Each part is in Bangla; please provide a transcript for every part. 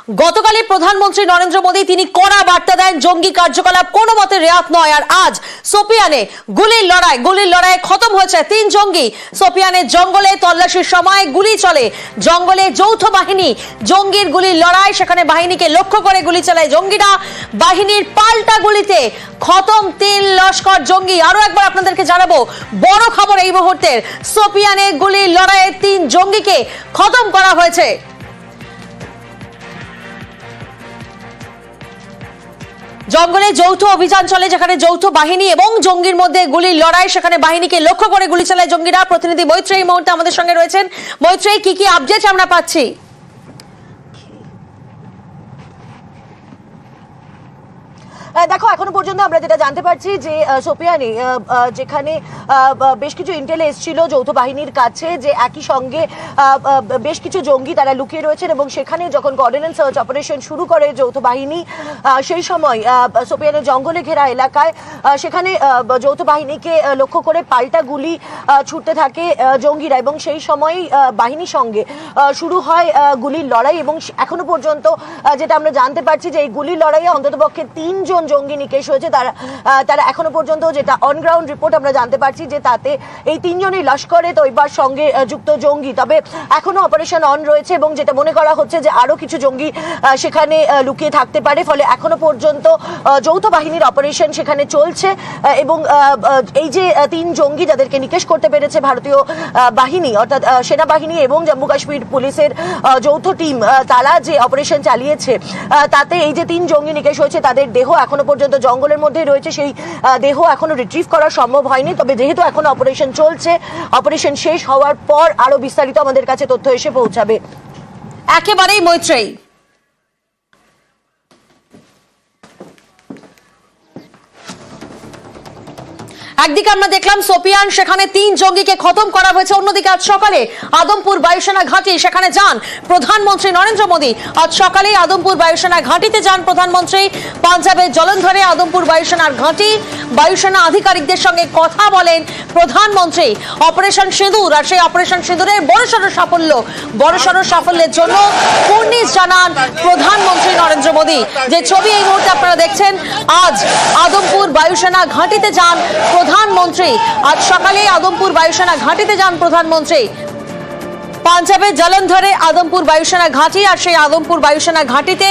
গতকালই প্রধানমন্ত্রী নরেন্দ্র মোদী তিনি কড়া বার্তা দেন, জঙ্গি কার্যকলাপ কোনো মতে রেয়াত নয়। আর আজ সোপিয়ানে গুলির লড়াই খতম হয়েছে 3 জঙ্গি। সোপিয়ানের জঙ্গলে তল্লাশির সময় গুলি চলে, জঙ্গলে যৌথ বাহিনী জঙ্গির গুলির লড়াই, সেখানে বাহিনীকে লক্ষ্য করে গুলি চালায় জঙ্গিরা। বাহিনীর পাল্টা গুলিতে খতম 3 লস্কর জঙ্গি। আরো একবার আপনাদেরকে জানাবো বড় খবর এই মুহূর্তের, সোপিয়ানে গুলির লড়াইয়ে 3 জঙ্গিকে খতম করা হয়েছে। জঙ্গলে যৌথ অভিযান চলে, যেখানে যৌথ বাহিনী এবং জঙ্গির মধ্যে গুলির লড়াই, সেখানে বাহিনীকে লক্ষ্য করে গুলি চালায় জঙ্গিরা। প্রতিনিধি মৈত্রেয়ী এই মুহূর্তে আমাদের সঙ্গে রয়েছেন। মৈত্রেয়ী, কি আপডেট আমরা পাচ্ছি? দেখো, এখনো পর্যন্ত আমরা যেটা জানতে পারছি যে সোপিয়ানে যেখানে বেশ কিছু ইন্টেল এসেছিল যৌথ বাহিনীর কাছে যে একই সঙ্গে বেশ কিছু জঙ্গি তারা লুকিয়ে রয়েছেন, এবং সেখানে যখন কোঅর্ডিনেট সার্চ অপারেশন শুরু করে যৌথ বাহিনী সেই সময় সোপিয়ানের জঙ্গলে ঘেরা এলাকায় সেখানে যৌথ বাহিনীকে লক্ষ্য করে পাল্টা গুলি ছুটতে থাকে জঙ্গিরা, এবং সেই সময়ই বাহিনীর সঙ্গে শুরু হয় গুলির লড়াই। এবং এখনো পর্যন্ত যেটা আমরা জানতে পারছি যে এই গুলির লড়াইয়ে অন্ততপক্ষে 3 জন জঙ্গি নিকেশ হয়েছে। তারা এখনো পর্যন্ত যেটা অন গ্রাউন্ড রিপোর্ট আমরা জানতে পারছি যে তাতে এই 3 জনই লস্করে তৈবার সঙ্গে যুক্ত জঙ্গি। তবে এখনো অপারেশন অন রয়েছে এবং যেটা মনে করা হচ্ছে যে আরো কিছু জঙ্গি সেখানে লুকিয়ে থাকতে পারে, ফলে এখনো পর্যন্ত যৌথ বাহিনীর অপারেশন সেখানে চলছে। এবং এই যে 3 জঙ্গি যাদেরকে নিকেশ করতে পেরেছে ভারতীয় বাহিনী অর্থাৎ সেনাবাহিনী এবং জম্মু কাশ্মীর পুলিশের যৌথ টিম, তারা যে অপারেশন চালিয়েছে তাতে এই যে 3 জঙ্গি নিকেশ হয়েছে তাদের দেহ এখনো পর্যন্ত জঙ্গলের মধ্যে রয়েছে, সেই দেহ এখনো রিট্রিভ করা সম্ভব হয়নি। তবে যেহেতু এখনো অপারেশন চলছে, অপারেশন শেষ হওয়ার পর আরো বিস্তারিত আমাদের কাছে তথ্য এসে পৌঁছাবে। একেবারেই মৈত্রেয়ী। একদিকে আমরা দেখলাম সোপিয়ান, সেখানে 3 জঙ্গিকে খতম করা হয়েছে। অন্যদিকে আজ সকালে আদমপুর বায়ুসেনা ঘাঁটি, সেখানে যান প্রধানমন্ত্রী নরেন্দ্র মোদী। আজ সকালে আদমপুর বায়ুসেনা ঘাঁটিতে যান প্রধানমন্ত্রী। পাঞ্জাবের জলন্ধরে আদমপুর বায়ুসেনার ঘাঁটি, বায়ুসেনা আধিকারিকদের সঙ্গে কথা বলেন প্রধানমন্ত্রী। অপারেশন সিঁদুর, আর সেই অপারেশন সিঁদুরের বড়সড় সাফল্যের জন্য কুর্নিশ জানান প্রধানমন্ত্রী নরেন্দ্র মোদী। যে ছবি এই মুহূর্তে আপনারা দেখছেন, আজ আদমপুর বায়ুসেনা ঘাঁটিতে যান প্রধানমন্ত্রী। আজ সকালে আদমপুর বায়ুসেনা ঘাঁটিতে যান প্রধানমন্ত্রী। পাঞ্জাবের জলন্ধরে আদমপুর বায়ুসেনা ঘাঁটি, আর সেই আদমপুর বায়ুসেনা ঘাঁটিতে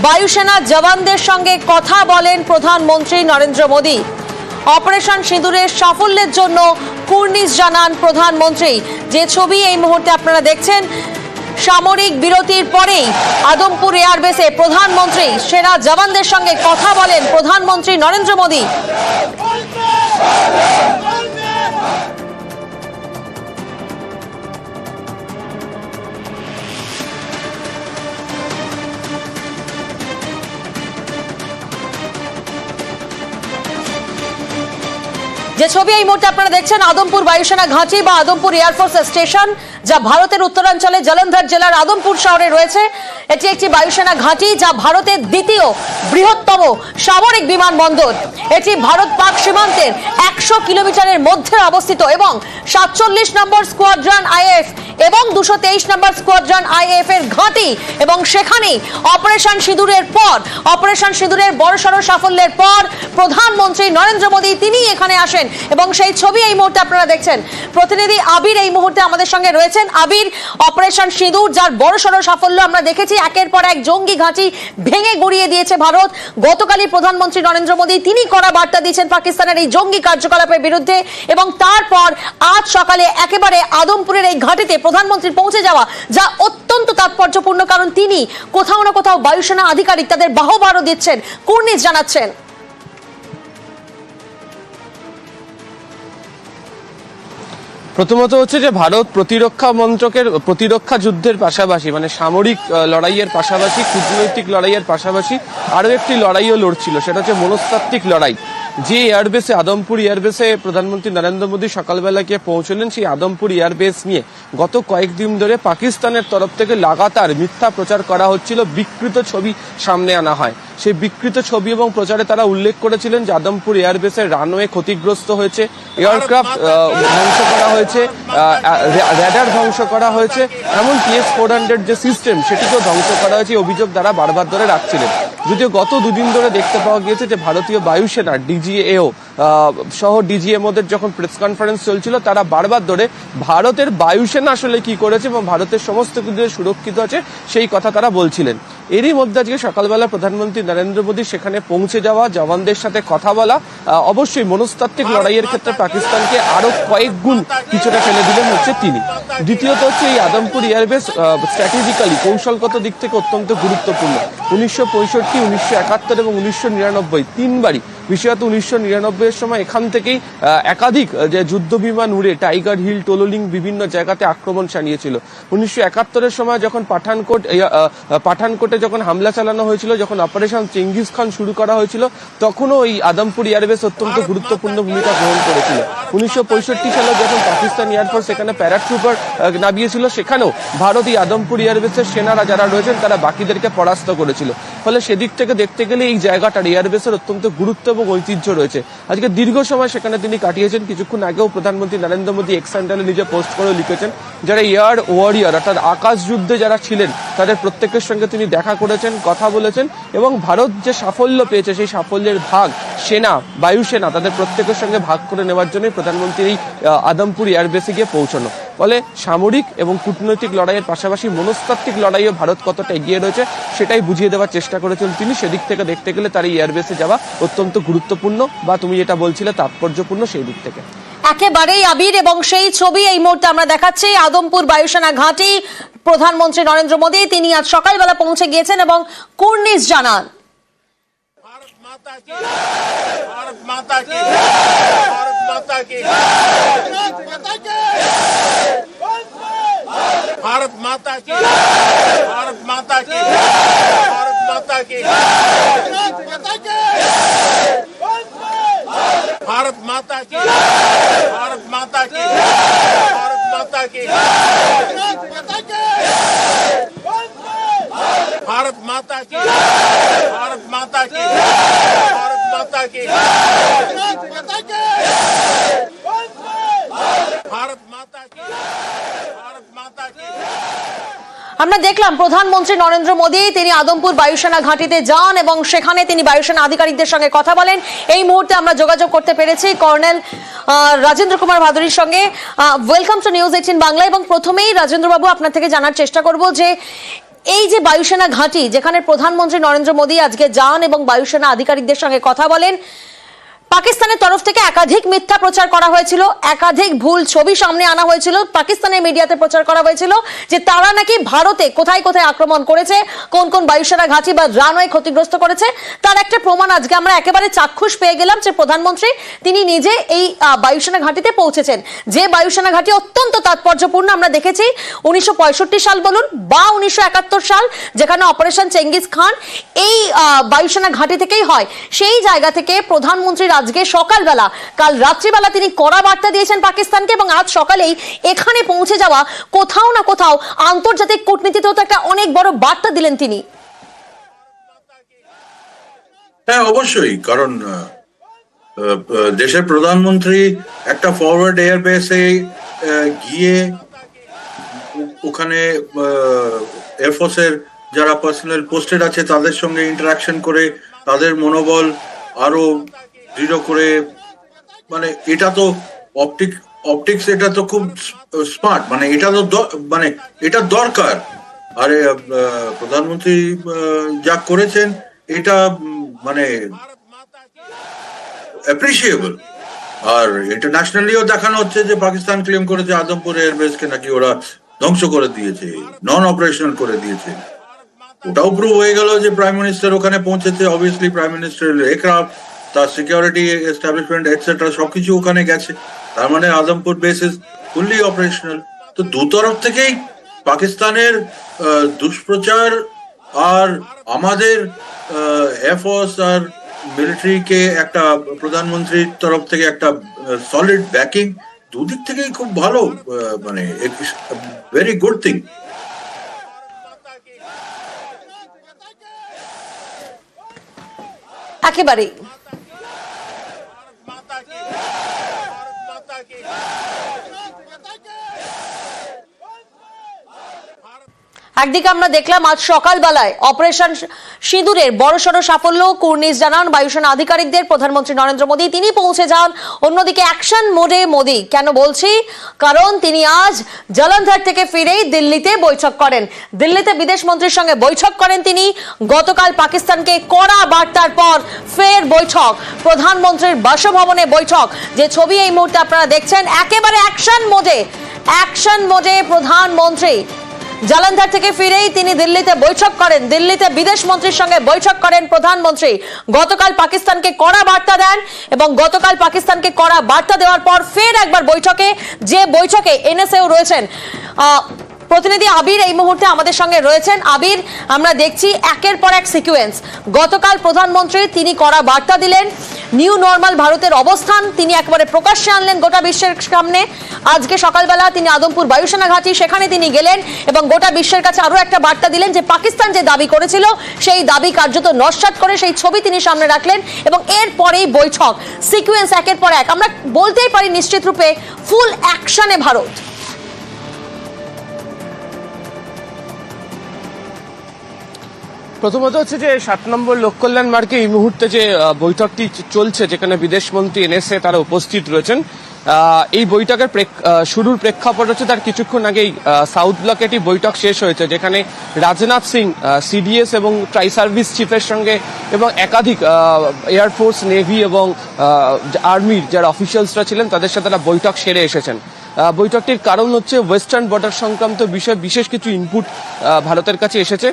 বায়ুসেনা জওয়ানদের সঙ্গে কথা বলেন প্রধানমন্ত্রী নরেন্দ্র মোদী। অপারেশন সিঁদুরের সাফল্যের জন্য কুর্নিশ জানান প্রধানমন্ত্রী। যে ছবি এই মুহূর্তে আপনারা দেখছেন, সামরিক বিরতির পরেই আদমপুর এয়ারবেসে প্রধানমন্ত্রী সেনা জওয়ানদের সঙ্গে কথা বলেন প্রধানমন্ত্রী নরেন্দ্র মোদী। যে ছবি এই মুহূর্তে আপনারা দেখছেন, আদমপুর বায়ুসেনা ঘাঁটি বা আদমপুর এয়ারফোর্স স্টেশন, যা ভারতের উত্তরাঞ্চলে জলন্ধর জেলার আদমপুর শহরে রয়েছে। এটি একটি বায়ুসেনা ঘাঁটি, যা ভারতের দ্বিতীয় বৃহত্তম সামরিক বিমানবন্দর। এটি ভারত পাক সীমান্তের 100 কিলোমিটারের মধ্যে অবস্থিত এবং 47 নম্বর স্কোয়াড্রন আইএফ এবং 223 নম্বর স্কোয়াড্রন আইএফ এর ঘাঁটি। এবং সেখানেই অপারেশন সিঁদুরের বড়সড় সাফল্যের পর প্রধানমন্ত্রী নরেন্দ্র মোদী তিনি এখানে আসেন, এবং সেই ছবি এই মুহূর্তে আপনারা দেখছেন। প্রতিনিধি আবির এই মুহূর্তে আমাদের সঙ্গে রয়েছেন। আবির, অপারেশন সিঁদুর যার বড়সড় সাফল্য আমরা দেখেছি, একের পর এক জঙ্গি ঘাঁটি ভেঙে গুড়িয়ে দিয়েছে ভারত। গতকালই প্রধানমন্ত্রী নরেন্দ্র মোদী তিনি কড়া বার্তা দিয়েছেন পাকিস্তানের এই জঙ্গি কার্যকলাপের বিরুদ্ধে, এবং তারপর আজ সকালে একেবারে আদমপুরের এই ঘাঁটিতে প্রধানমন্ত্রীর পৌঁছে যাওয়া, যা অত্যন্ত তাৎপর্যপূর্ণ, কারণ তিনি কোথাও না কোথাও বায়ুসেনা আধিকারিক তাদের বাহবারও দিচ্ছেন, কুর্নিশ জানাচ্ছেন। প্রথমত হচ্ছে যে ভারত প্রতিরক্ষা মন্ত্রকের প্রতিরক্ষা যুদ্ধের পাশাপাশি, মানে সামরিক লড়াইয়ের পাশাপাশি, কূটনৈতিক লড়াইয়ের পাশাপাশি আরও একটি লড়াইও লড়ছিল, সেটা হচ্ছে মনস্তাত্ত্বিক লড়াই। যে এয়ারবেসে আদমপুর এয়ারবেসে প্রধানমন্ত্রী নরেন্দ্র মোদী সকালবেলা গিয়ে পৌঁছলেন, সেই আদমপুর এয়ারবেস নিয়ে গত কয়েকদিন ধরে পাকিস্তানের তরফ থেকে লাগাতার মিথ্যা প্রচার করা হচ্ছিল, বিকৃত ছবি সামনে আনা হয়। সেই বিকৃত ছবি এবং প্রচারে তারা উল্লেখ করেছিলেন যে আদমপুর এয়ারবেসের রানওয়ে ক্ষতিগ্রস্ত হয়েছে, এয়ারক্রাফট ধ্বংস করা হয়েছে, র্যাডার ধ্বংস করা হয়েছে, এমন PS-400 যে সিস্টেম সেটিকেও ধ্বংস করা হয়েছে, অভিযোগ তারা বারবার ধরে রাখছিলেন। যদিও গত দুদিন ধরে দেখতে পাওয়া গিয়েছে যে ভারতীয় বায়ুসেনার DGAO সহ DGMOদের যখন প্রেস কনফারেন্স চলছিল, তারা বারবার ধরে ভারতের বায়ুসেনা আসলে কি করেছে এবং ভারতের সমস্ত কিছু যে সুরক্ষিত আছে সেই কথা তারা বলছিলেন। এরই মধ্যে আজকে সকালবেলা প্রধানমন্ত্রী নরেন্দ্র মোদী সেখানে পৌঁছে যাওয়া, জওয়ানদের সাথে কথা বলা, অবশ্যই মনস্তাত্ত্বিক লড়াইয়ের ক্ষেত্রে পাকিস্তানকে আরো কয়েক গুণ কিছুটা ফেলে দিলেন হচ্ছে তিনি। দ্বিতীয়ত হচ্ছে এই আদমপুর এয়ারবেস স্ট্র্যাটেজিক্যালি কৌশলগত দিক থেকে অত্যন্ত গুরুত্বপূর্ণ। 1965, 1971 এবং 1999 তিনবারই, বিশেষত 1999 এর সময় এখান থেকেই একাধিক যে যুদ্ধ বিমান উড়ে টাইগার হিল, টোলোলিং বিভিন্ন জায়গাতে আক্রমণ চালিয়েছিল। 1971 এর সময় যখন পাঠানকোটে যখন হামলা চালানো হয়েছিল, যখন অপারেশন চেঙ্গিস খান শুরু করা হয়েছিল, তখনও এই আদমপুর এয়ারবেস অত্যন্ত গুরুত্বপূর্ণ ভূমিকা গ্রহণ করেছিল। 1965 সালে যখন পাকিস্তান এয়ারফোর্স সেখানে প্যারাট্রুপার নামিয়েছিল, সেখানেও ভারত এই আদমপুর এয়ারবেসের সেনারা যারা রয়েছেন তারা বাকিদেরকে পরাস্ত করেছিল। ফলে সেদিক থেকে দেখতে গেলে এই জায়গাটার এয়ারবেসের অত্যন্ত গুরুত্ব এবং ঐতিহ্য রয়েছে। আজকে দীর্ঘ সময় সেখানে তিনি কাটিয়েছেন। কিছুক্ষণ আগেও প্রধানমন্ত্রী নরেন্দ্র মোদী এক্স হ্যান্ডেলে নিজে পোস্ট করে লিখেছেন যারা এয়ার ওয়ারিয়র অর্থাৎ আকাশ যুদ্ধে যারা ছিলেন তাদের প্রত্যেকের সঙ্গে তিনি দেখা করেছেন, কথা বলেছেন এবং ভারত যে সাফল্য পেয়েছে সেই সাফল্যের ভাগ সেনা, বায়ুসেনা তাদের প্রত্যেকের সঙ্গে ভাগ করে নেওয়ার জন্যই প্রধানমন্ত্রী এই আদমপুর এয়ারবেসে গিয়ে পৌঁছানো। ফলে সামরিক এবং কূটনৈতিক লড়াইয়ের পাশাপাশি মনস্তাত্ত্বিক লড়াইও ভারত কতটা এগিয়ে রয়েছে সেটাই বুঝিয়ে দেওয়ার চেষ্টা করেছেন তিনি। সেদিক থেকে দেখতে গেলে তার এই এয়ারবেসে যাওয়া অত্যন্ত গুরুত্বপূর্ণ, বা তুমি যেটা বলছিলে তাৎপর্যপূর্ণ সেই দিক থেকে। একেবারেই আবির, এবং সেই ছবি এই মুহূর্তে আমরা দেখাচ্ছি আদমপুর বায়ুসেনা ঘাঁটি। প্রধানমন্ত্রী নরেন্দ্র মোদী তিনি আজ সকালবেলা পৌঁছে গিয়েছেন এবং কুর্নিশ জানান। भारत माता की, भारत माता की, भारत माता की, भारत माता की, भारत माता की, भारत माता की, भारत माता की, भारत माता की, भारत माता की, भारत माता की, भारत माता की, भारत माता की, भारत माता की, भारत माता की। আমরা দেখলাম প্রধানমন্ত্রী নরেন্দ্র মোদী তিনি আদমপুর বায়ুসেনা ঘাঁটিতে যান এবং সেখানে তিনি বায়ুসেনা আধিকারিকদের সঙ্গে কথা বলেন। এই মুহূর্তে আমরা যোগাযোগ করতে পেরেছি কর্নেল রাজেন্দ্র কুমার ভাদুরীর সঙ্গে। Welcome to news 18 Bangla. এবং প্রথমেই রাজেন্দ্র বাবু আপনার থেকে জানার চেষ্টা করব যে এই যে বায়ুসেনা ঘাঁটি যেখানে প্রধানমন্ত্রী নরেন্দ্র মোদী আজকে যান এবং বায়ুসেনা আধিকারিকদের সঙ্গে কথা বলেন, পাকিস্তানের তরফ থেকে একাধিক মিথ্যা প্রচার করা হয়েছিল, একাধিক ভুল ছবি সামনে আনা হয়েছিল, পাকিস্তানের মিডিয়াতে প্রচার করা হয়েছিল যে তারা নাকি ভারতে কোথায় কোথায় আক্রমণ করেছে, কোন কোন বায়ুসেনা ঘাঁটি বা রানওয়ে ক্ষতিগ্রস্ত করেছে, তার একটা প্রমাণ আজকে আমরা একেবারে চাক্ষুষ পেয়ে গেলাম যে প্রধানমন্ত্রী তিনি নিজে এই বায়ুসেনা ঘাঁটিতে পৌঁছেছেন। যে বায়ুসেনা ঘাঁটি অত্যন্ত তাৎপর্যপূর্ণ, আমরা দেখেছি 1965 সাল বলুন বা 1971 সাল যেখানে অপারেশন চেঙ্গিস খান এই বায়ুসেনা ঘাঁটি থেকেই হয়, সেই জায়গা থেকে প্রধানমন্ত্রী আজকে সকালবেলা, কাল রাত্রিবেলা তিনি কড়া বার্তা দিয়েছেন পাকিস্তানকে এবং আজ সকালেই এখানে পৌঁছে যাওয়া কোথাও না কোথাও আন্তর্জাতিক কূটনীতিতেও তো একটা অনেক বড় বার্তা দিলেন তিনি। হ্যাঁ, অবশ্যই, কারণ দেশের প্রধানমন্ত্রী একটা ফরওয়ার্ড এয়ারবেসে গিয়ে ওখানে এয়ারফোর্সের যারা পার্সোনাল পোস্টেড আছে তাদের সঙ্গে ইন্টারাকশন করে তাদের মনোবল আরো দৃঢ় করে, মানে এটা তো অপটিক্স এটা তো খুব স্মার্ট, মানে এটা তো মানে এটা দরকার। আরে প্রধানমন্ত্রী যা করেছেন এটা মানে অ্যাপ্রিসিয়েবল। আর ইন্টারন্যাশনালিও দেখানো হচ্ছে যে পাকিস্তান ক্লেম করেছে আদমপুর এয়ারবেসকে নাকি ওরা ধ্বংস করে দিয়েছে, নন অপারেশনাল করে দিয়েছে। ওটাও প্রুভ হয়ে গেল যে প্রাইম মিনিস্টার ওখানে পৌঁছেছে, অবভিয়াসলি প্রাইম মিনিস্টার এয়ারক্রাফট, তার সিকিউরিটি এস্টাবলিশমেন্ট এটসেট্রা সবকিছু ওখানে গেছে। তার মানে Adampur base is fully operational. তো দু তরফ থেকেই পাকিস্তানের দুষ্প্রচার আর আমাদের এয়ারফোর্স আর মিলিটারিকে একটা প্রধানমন্ত্রীর তরফ থেকে একটা সলিড ব্যাকিং, দুদিক থেকেই খুব ভালো, মানে ভেরি গুড থিং। একেবারেই माता की भारत माता की একদিকে আমরা দেখলাম আজ সকালবেলায় অপারেশন সিঁদুরের বড়সড় সাফল্য কুর্নিশ জানান বায়ুসেনা আধিকারিকদের প্রধানমন্ত্রী নরেন্দ্র মোদী, তিনি পৌঁছে যান। অন্যদিকে অ্যাকশন মোডে মোদী, কেন বলছি, কারণ তিনি আজ জলন্ধর থেকে ফিরেই দিল্লিতে বৈঠক করেন। দিল্লিতে বিদেশ মন্ত্রীর সঙ্গে বৈঠক করেন তিনি। গতকাল পাকিস্তানকে কড়া বার্তার পর ফের বৈঠক, প্রধানমন্ত্রীর বাসভবনে বৈঠক। যে ছবি এই মুহূর্তে আপনারা দেখছেন, একেবারে অ্যাকশন মোডে প্রধানমন্ত্রী জলন্ধর থেকে ফিরেই তিনি দিল্লিতে বৈঠক করেন। দিল্লিতে বিদেশ মন্ত্রীর সঙ্গে বৈঠক করেন প্রধানমন্ত্রী। গতকাল পাকিস্তানকে কড়া বার্তা দেন এবং গতকাল পাকিস্তানকে কড়া বার্তা দেওয়ার পর ফের একবার বৈঠকে, যে বৈঠকে এনএসএও রয়েছেন। প্রতিনিধি আবির এই মুহূর্তে আমাদের সঙ্গে রয়েছেন। আবির, আমরা দেখছি একের পর এক সিকোয়েন্স। গতকাল প্রধানমন্ত্রী তিনি কড়া বার্তা দিলেন, নিউ নর্মাল ভারতের অবস্থান তিনি একেবারে প্রকাশ্যে আনলেন গোটা বিশ্বের সামনে। আজকে সকালবেলা তিনি আদমপুর বায়ুসেনা ঘাঁটি, সেখানে তিনি গেলেন এবং গোটা বিশ্বের কাছে আরো একটা বার্তা দিলেন যে পাকিস্তান যে দাবি করেছিল সেই দাবি কার্যত নস্যাৎ করে সেই ছবি তিনি সামনে রাখলেন এবং এরপরেই বৈঠক। সিকোয়েন্স একের পর এক, আমরা বলতেই পারি নিশ্চিত রূপে ফুল অ্যাকশনে ভারত। প্রথমত হচ্ছে যে 7 নম্বর লোককল্যাণ মার্গে এই মুহূর্তে যে বৈঠকটি চলছে, যেখানে বিদেশ মন্ত্রী এনএসএ তারা উপস্থিত রয়েছেন। এই বৈঠকের শুরুর প্রেক্ষাপট হচ্ছে তার কিছুক্ষণ আগেই সাউথ ব্লকে একটি বৈঠক শেষ হয়েছে, যেখানে রাজনাথ সিং সিডিএস এবং ট্রাই সার্ভিস চিফের সঙ্গে এবং একাধিক এয়ারফোর্স, নেভি এবং আর্মির যারা অফিসিয়ালসরা ছিলেন তাদের সাথে তারা বৈঠক সেরে এসেছেন। বৈঠকটির কারণ হচ্ছে ওয়েস্টার্ন বর্ডার সংক্রান্ত বিষয়ে বিশেষ কিছু ইনপুট ভারতের কাছে এসেছে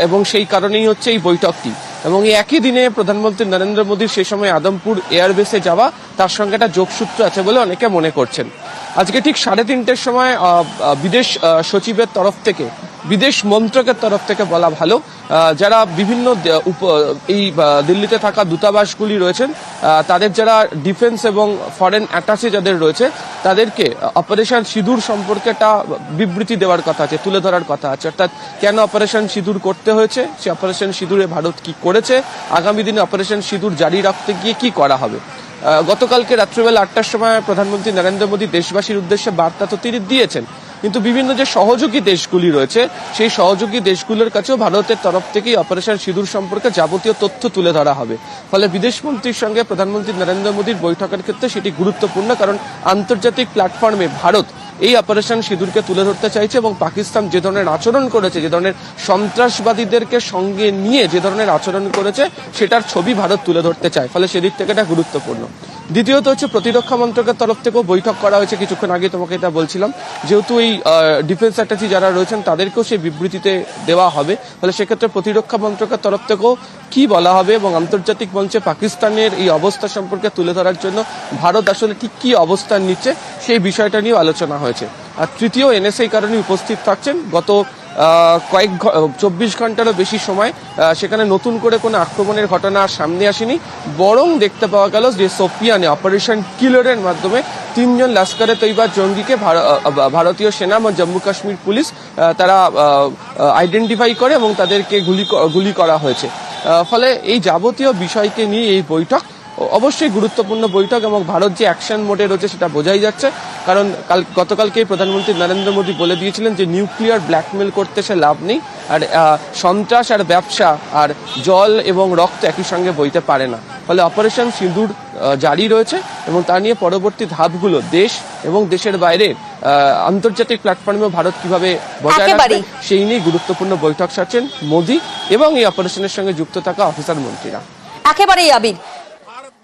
এবং সেই কারণেই হচ্ছে এই বৈঠকটি। এবং এই একই দিনে প্রধানমন্ত্রী নরেন্দ্র মোদীর সেই সময় আদমপুর এয়ারবেসে যাওয়া, তার সঙ্গে একটা যোগসূত্র আছে বলে অনেকে মনে করছেন। আজকে ঠিক 3:30টার সময় বিদেশ সচিবের তরফ থেকে, বিদেশ মন্ত্রকের তরফ থেকে বলা ভালো, যারা বিভিন্ন এই দিল্লিতে থাকা দূতাবাসগুলি রয়েছেন তাদের যারা ডিফেন্স এবং ফরেন অ্যাটাচে যাদের রয়েছে তাদেরকে অপারেশন সিঁদুর সম্পর্কে একটা বিবৃতি দেওয়ার কথা আছে, তুলে ধরার কথা আছে। অর্থাৎ কেন অপারেশন সিঁদুর করতে হয়েছে, সে অপারেশন সিঁদুরে ভারত কি করেছে, আগামী দিনে অপারেশন সিঁদুর জারি রাখতে গিয়ে কি করা হবে। গতকালকে রাত্রিবেলা 8টার সময় প্রধানমন্ত্রী নরেন্দ্র মোদী দেশবাসীর উদ্দেশ্যে বার্তা তো তিনি দিয়েছেন, কিন্তু বিভিন্ন যে সহযোগী দেশগুলি রয়েছে সেই সহযোগী দেশগুলোর কাছেও ভারতের তরফ থেকেই অপারেশন সিঁদুর সম্পর্কে যাবতীয় তথ্য তুলে ধরা হবে। ফলে বিদেশমন্ত্রীর সঙ্গে প্রধানমন্ত্রী নরেন্দ্র মোদীর বৈঠকের ক্ষেত্রে সেটি গুরুত্বপূর্ণ, কারণ আন্তর্জাতিক প্ল্যাটফর্মে ভারত এই অপারেশন সিঁদুরকে তুলে ধরতে চাইছে এবং পাকিস্তান যে ধরনের আচরণ করেছে, যে ধরনের সন্ত্রাসবাদীদেরকে সঙ্গে নিয়ে যে ধরনের আচরণ করেছে সেটার ছবি ভারত তুলে ধরতে চায়। ফলে সেদিক থেকে এটা গুরুত্বপূর্ণ। দ্বিতীয়ত হচ্ছে প্রতিরক্ষা মন্ত্রকের তরফ থেকেও বৈঠক করা হয়েছে, কিছুক্ষণ আগে তোমাকে এটা বলছিলাম, যেহেতু এই ডিফেন্স অ্যাটাচি যারা রয়েছেন তাদেরকেও সেই বিবৃতিতে দেওয়া হবে। ফলে সেক্ষেত্রে প্রতিরক্ষা মন্ত্রকের তরফ থেকেও কি বলা হবে এবং আন্তর্জাতিক মঞ্চে পাকিস্তানের এই অবস্থা সম্পর্কে তুলে ধরার জন্য ভারত আসলে ঠিক কি অবস্থান নিচ্ছে সেই বিষয়টা নিয়েও আলোচনা হয়েছে। আর তৃতীয়, এনএসএ কারণে উপস্থিত থাকছেন। গত 24 ঘন্টারও বেশি সময় সেখানে নতুন করে কোনো আক্রমণের ঘটনা সামনে আসেনি, বরং দেখতে পাওয়া গেল যে সোপিয়ানে অপারেশন কিলারের মাধ্যমে 3 জন লস্করে তৈবা জঙ্গিকে ভারতীয় সেনা এবং জম্মু কাশ্মীর পুলিশ তারা আইডেন্টিফাই করে এবং তাদেরকে গুলি করা হয়েছে। ফলে এই যাবতীয় বিষয়কে নিয়ে এই বৈঠক অবশ্যই গুরুত্বপূর্ণ বৈঠক এবং ভারত যে অ্যাকশন মোডে রয়েছে সেটা বোঝাই যাচ্ছে। কারণ গতকালকেই প্রধানমন্ত্রী নরেন্দ্র মোদী বলে দিয়েছিলেন যে নিউক্লিয়ার ব্ল্যাকমেল করতে সে লাভ নেই, আর সন্ত্রাস আর ব্যবসা আর জল এবং রক্ত একই সঙ্গে বইতে পারে না। ফলে অপারেশন সিঁদুর জারি রয়েছে এবং তা নিয়ে পরবর্তী ধাপগুলো দেশ এবং দেশের বাইরে আন্তর্জাতিক প্ল্যাটফর্মে ভারত কিভাবে বজায় রাখবে সেই নিয়ে গুরুত্বপূর্ণ বৈঠক সারছেন মোদী এবং এই অপারেশনের সঙ্গে যুক্ত থাকা অফিসার মন্ত্রীরা। একেবারেই আবির।